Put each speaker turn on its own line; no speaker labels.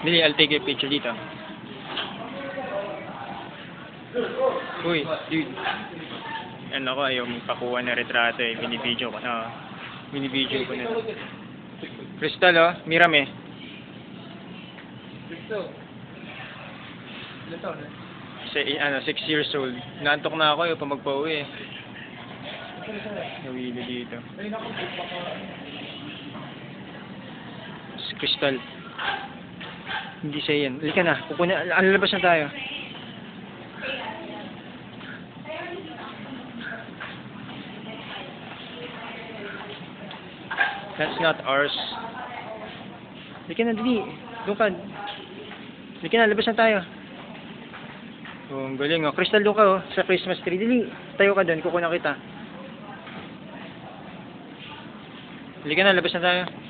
Dili, I'll take a picture dito. Uy, dude. Ano ko, ayaw magpakuha na retrato eh. Binibidyo ko na. Binibidyo ko na. Crystal, oh. Miram eh.
Crystal. Ilan taon na?
6 years old. Naantok na ako, ayaw pa magpa-uwi eh. Nawili dito. Si Crystal. Hindi siya yan. Halika na. Lalabas na tayo. That's not ours. Halika na, dali. Doon ka. Halika na, labas na tayo. Oh, ang galing oh. Crystal, doon ka oh. Sa Christmas tree. Dali. Tayo ka doon. Kukunan kita. Halika na, labas na tayo.